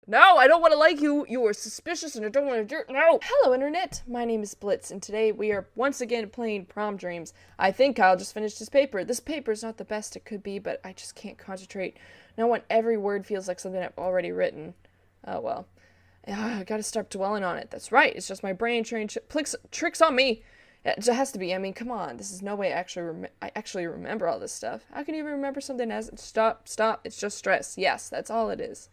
No, I don't want to like you. You are suspicious and I don't want to jerk. No. Hello, Internet. My name is Blitz, and today we are once again playing Prom Dreams. I think Kyle just finished his paper. This paper is not the best it could be, but I just can't concentrate. Now, when every word feels like something I've already written. Oh, well. I gotta start dwelling on it. That's right. It's just my brain trying tricks on me. It has to be. I mean, come on. This is no way I actually remember all this stuff. How can you even remember something as... Stop. It's just stress. Yes, that's all it is.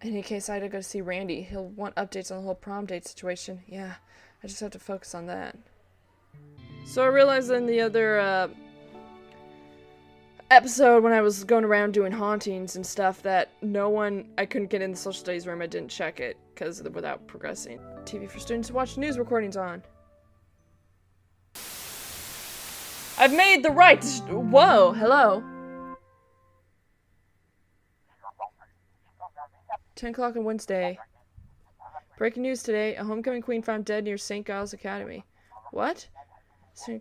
In any case, I had to go see Randy. He'll want updates on the whole prom date situation. Yeah, I just have to focus on that. So I realized in the other episode when I was going around doing hauntings and stuff that I couldn't get in the social studies room. I didn't check it because without progressing. TV for students to watch news recordings on. I've made the right. Whoa, hello. 10 o'clock on Wednesday. Breaking news today. A homecoming queen found dead near St. Giles Academy. What?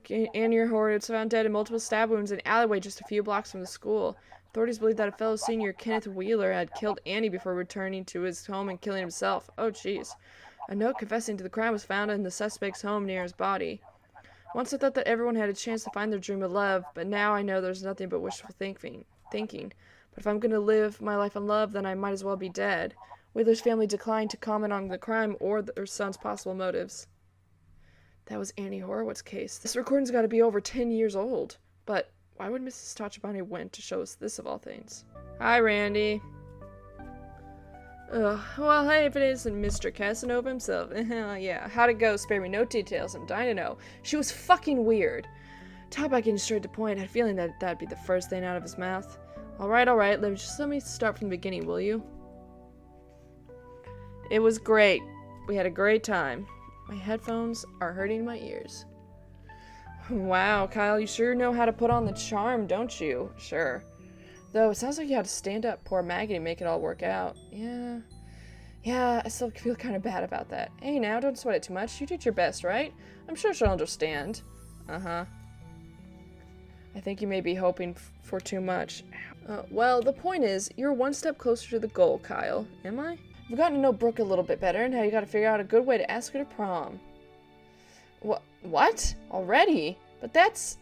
Annie Horde was found dead in multiple stab wounds in an alleyway just a few blocks from the school. Authorities believe that a fellow senior, Kenneth Wheeler, had killed Annie before returning to his home and killing himself. Oh, jeez. A note confessing to the crime was found in the suspect's home near his body. Once I thought that everyone had a chance to find their dream of love, but now I know there's nothing but wishful thinking. But if I'm going to live my life in love, then I might as well be dead. Wheeler's family declined to comment on the crime or their son's possible motives. That was Annie Horowitz' case. This recording's got to be over 10 years old. But why would Mrs. Tachibana went to show us this of all things? Hi, Randy. Ugh, well, hey, if it isn't Mr. Casanova himself. Yeah, how'd it go? Spare me no details. I'm dying to know. She was fucking weird. Talk about getting straight to the point. I had a feeling that that'd be the first thing out of his mouth. Alright, let me start from the beginning, will you? It was great. We had a great time. My headphones are hurting my ears. Wow, Kyle, you sure know how to put on the charm, don't you? Sure. Though, it sounds like you had to stand up poor Maggie to make it all work out. Yeah, I still feel kind of bad about that. Hey, now, don't sweat it too much. You did your best, right? I'm sure she'll understand. Uh-huh. I think you may be hoping for too much. Well, the point is, you're one step closer to the goal, Kyle. Am I? I've gotten to know Brooke a little bit better, and now you gotta figure out a good way to ask her to prom. What? Already? But that's...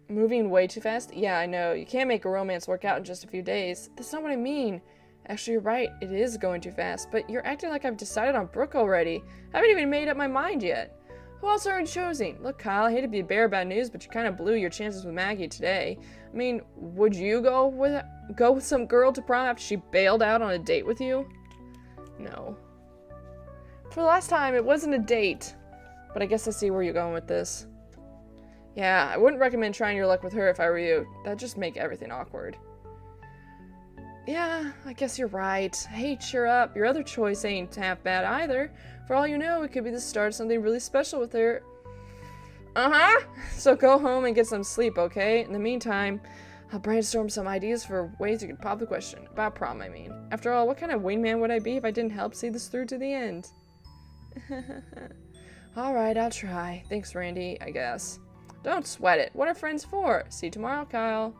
moving way too fast? Yeah, I know. You can't make a romance work out in just a few days. That's not what I mean. Actually, you're right. It is going too fast. But you're acting like I've decided on Brooke already. I haven't even made up my mind yet. Who else are you choosing? Look, Kyle, I hate to be a bearer of bad news, but you kind of blew your chances with Maggie today. I mean, would you go with some girl to prom after she bailed out on a date with you? No. For the last time, it wasn't a date. But I guess I see where you're going with this. Yeah, I wouldn't recommend trying your luck with her if I were you. That'd just make everything awkward. Yeah, I guess you're right. Hey, cheer up. Your other choice ain't half bad either. For all you know, it could be the start of something really special with her. Uh-huh. So go home and get some sleep, okay? In the meantime, I'll brainstorm some ideas for ways you could pop the question. About prom, I mean. After all, what kind of wingman would I be if I didn't help see this through to the end? Alright, I'll try. Thanks, Randy, I guess. Don't sweat it. What are friends for? See you tomorrow, Kyle.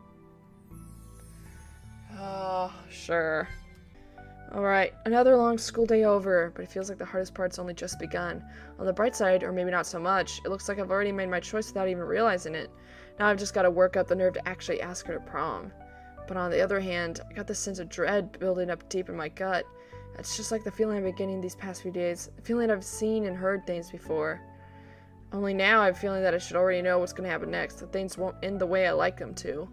Oh, sure. Alright, another long school day over, but it feels like the hardest part's only just begun. On the bright side, or maybe not so much, it looks like I've already made my choice without even realizing it. Now I've just got to work up the nerve to actually ask her to prom. But on the other hand, I got this sense of dread building up deep in my gut. It's just like the feeling I've been getting these past few days, the feeling I've seen and heard things before. Only now I'm feeling that I should already know what's going to happen next, that things won't end the way I like them to.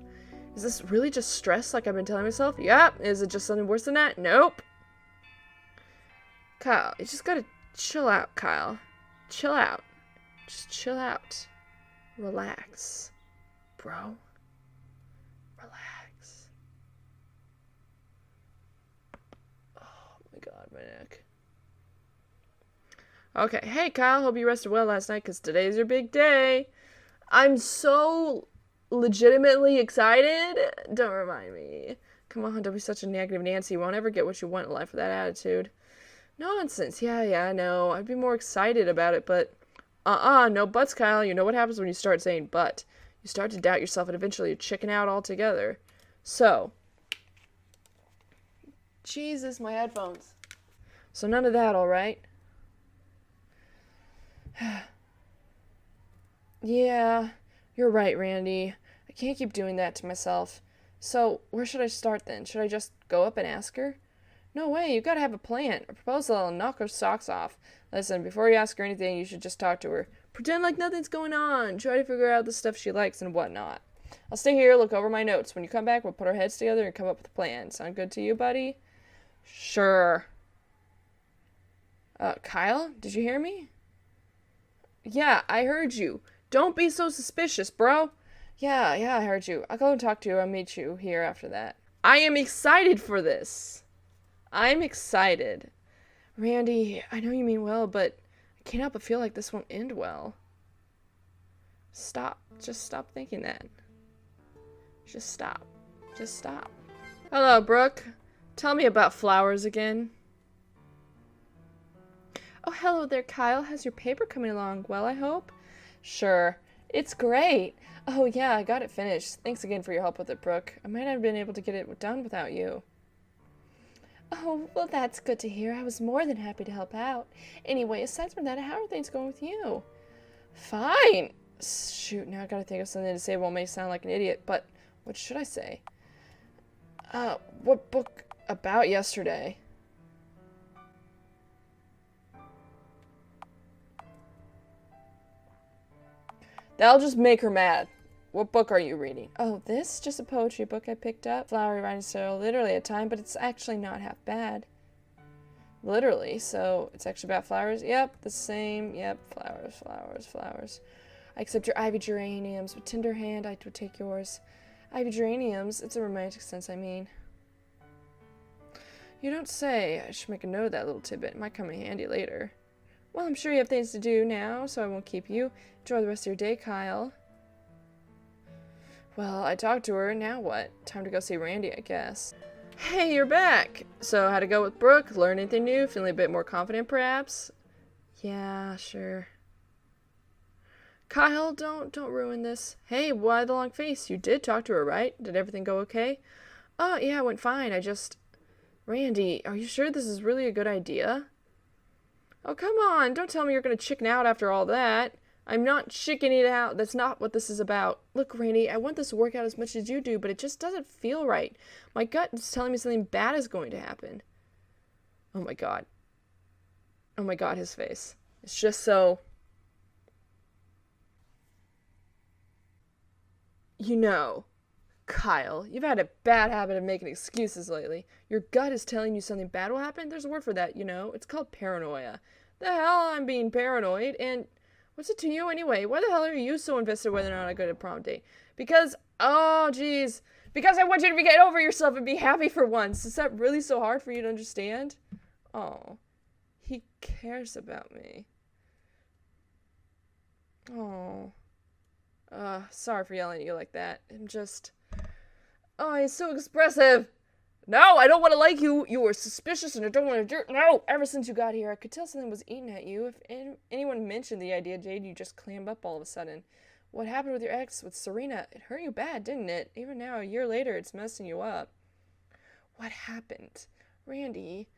Is this really just stress like I've been telling myself? Yep. Is it just something worse than that? Nope. Kyle, you just gotta chill out, Kyle. Chill out. Just chill out. Relax. Bro. Relax. Oh my god, my neck. Okay, hey Kyle, hope you rested well last night, because today's your big day. I'm so legitimately excited. Don't remind me. Come on, don't be such a negative Nancy. You won't ever get what you want in life with that attitude. Nonsense. Yeah, I know. I'd be more excited about it, but... no buts, Kyle. You know what happens when you start saying but. You start to doubt yourself, and eventually you chicken out altogether. So, Jesus, my headphones. So none of that, all right? Yeah, you're right, Randy. I can't keep doing that to myself. So, where should I start then? Should I just go up and ask her? No way, you gotta have a plan, a proposal that'll knock her socks off. Listen, before you ask her anything, you should just talk to her. Pretend like nothing's going on. Try to figure out the stuff she likes and whatnot. I'll stay here, look over my notes. When you come back, we'll put our heads together and come up with a plan. Sound good to you, buddy? Sure. Kyle, did you hear me? Yeah, I heard you. Don't be so suspicious, bro. Yeah, I heard you. I'll go and talk to you. I'll meet you here after that. I am excited for this. I'm excited. Randy, I know you mean well, but I can't help but feel like this won't end well. Stop. Just stop thinking that. Just stop. Just stop. Hello, Brooke. Tell me about flowers again. Oh, hello there, Kyle. How's your paper coming along? Well, I hope? Sure. It's great. Oh, yeah, I got it finished. Thanks again for your help with it, Brooke. I might not have been able to get it done without you. Oh, well, that's good to hear. I was more than happy to help out. Anyway, aside from that, how are things going with you? Fine. Shoot, now I gotta think of something to say that won't make me sound like an idiot, but what should I say? What book about yesterday? That'll just make her mad. What book are you reading? Oh, this? Just a poetry book I picked up. Flowery writing style, literally at time, but it's actually not half bad. Literally, so it's actually about flowers? Yep, the same. Yep, flowers, flowers, flowers. I accept your ivy geraniums. With tender hand, I would take yours. Ivy geraniums? It's a romantic sense, I mean. You don't say. I should make a note of that little tidbit. It might come in handy later. Well, I'm sure you have things to do now, so I won't keep you. Enjoy the rest of your day, Kyle. Well, I talked to her. Now what? Time to go see Randy, I guess. Hey, you're back! So, how'd it go with Brooke? Learn anything new? Feeling a bit more confident, perhaps? Yeah, sure. Kyle, don't ruin this. Hey, why the long face? You did talk to her, right? Did everything go okay? Oh, yeah, it went fine. Randy, are you sure this is really a good idea? Oh, come on. Don't tell me you're going to chicken out after all that. I'm not chickening out. That's not what this is about. Look, Randy, I want this to work out as much as you do, but it just doesn't feel right. My gut is telling me something bad is going to happen. Oh, my God. Oh, my God, his face. It's just so... You know, Kyle, you've had a bad habit of making excuses lately. Your gut is telling you something bad will happen? There's a word for that, you know. It's called paranoia. The hell, I'm being paranoid, and what's it to you anyway? Why the hell are you so invested whether or not I go to prom date? Because, oh, geez, because I want you to get over yourself and be happy for once. Is that really so hard for you to understand? Oh, he cares about me. Oh. Sorry for yelling at you like that. Oh, he's so expressive. No, I don't want to like you. You were suspicious and I don't want to do... No, ever since you got here, I could tell something was eating at you. If anyone mentioned the idea, Jade, you just clammed up all of a sudden. What happened with your ex, with Serena? It hurt you bad, didn't it? Even now, a year later, it's messing you up. What happened? Randy,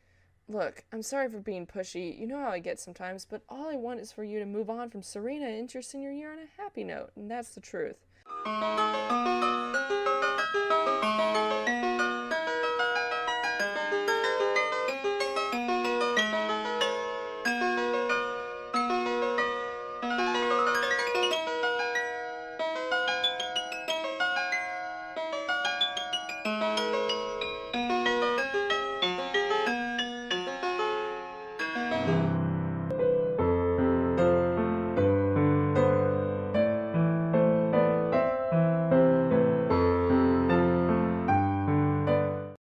look, I'm sorry for being pushy. You know how I get sometimes, but all I want is for you to move on from Serena into your senior year on a happy note, and that's the truth.